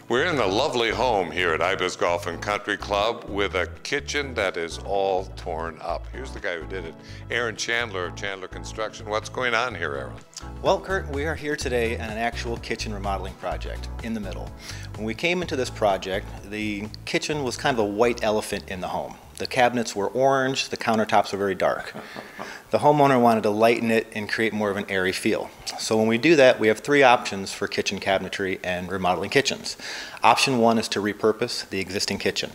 We're in a lovely home here at Ibis Golf and Country Club with a kitchen that is all torn up. Here's the guy who did it, Aaron Chandler of Chandler Construction. What's going on here, Aaron? Well, Kurt, we are here today on an actual kitchen remodeling project in the middle. When we came into this project, the kitchen was kind of a white elephant in the home. The cabinets were orange, the countertops were very dark. The homeowner wanted to lighten it and create more of an airy feel. So when we do that, we have three options for kitchen cabinetry and remodeling kitchens. Option one is to repurpose the existing kitchen,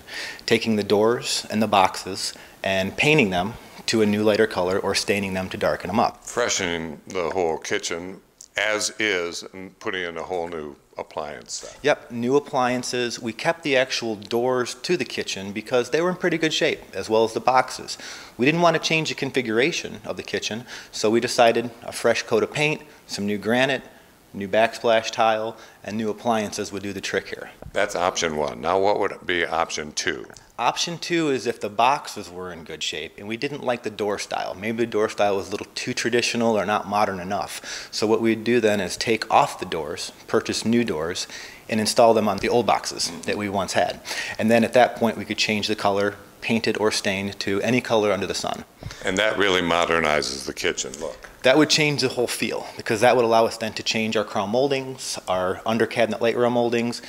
taking the doors and the boxes and painting them to a new lighter color or staining them to darken them up. Freshening the whole kitchen as is and putting in a whole new appliance set. Yep, new appliances. We kept the actual doors to the kitchen because they were in pretty good shape, as well as the boxes. We didn't want to change the configuration of the kitchen, so we decided a fresh coat of paint, some new granite, new backsplash tile, and new appliances would do the trick here. That's option one. Now what would be option two? Option two is if the boxes were in good shape and we didn't like the door style. Maybe the door style was a little too traditional or not modern enough. So what we'd do then is take off the doors, purchase new doors, and install them on the old boxes that we once had. And then at that point we could change the color, painted or stained to any color under the sun. And that really modernizes the kitchen look. That would change the whole feel because that would allow us then to change our crown moldings, our under cabinet light rail moldings,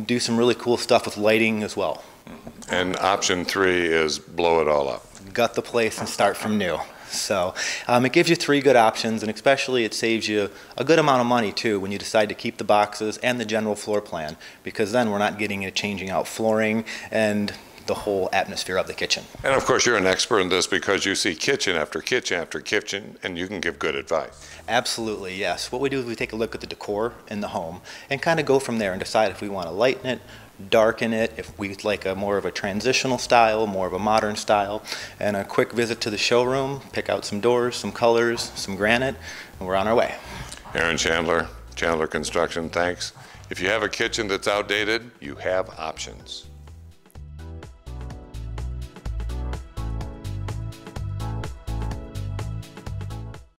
do some really cool stuff with lighting as well. And option three is blow it all up. Gut the place and start from new. So it gives you three good options, and especially it saves you a good amount of money too when you decide to keep the boxes and the general floor plan, because then we're not getting it changing out flooring and the whole atmosphere of the kitchen. And of course you're an expert in this because you see kitchen after kitchen after kitchen and you can give good advice. Absolutely, yes. What we do is we take a look at the decor in the home and kind of go from there and decide if we want to lighten it, darken it, if we like a more of a transitional style, more of a modern style, and a quick visit to the showroom, pick out some doors, some colors, some granite, and we're on our way. Aaron Chandler, Chandler Construction, thanks. If you have a kitchen that's outdated, you have options.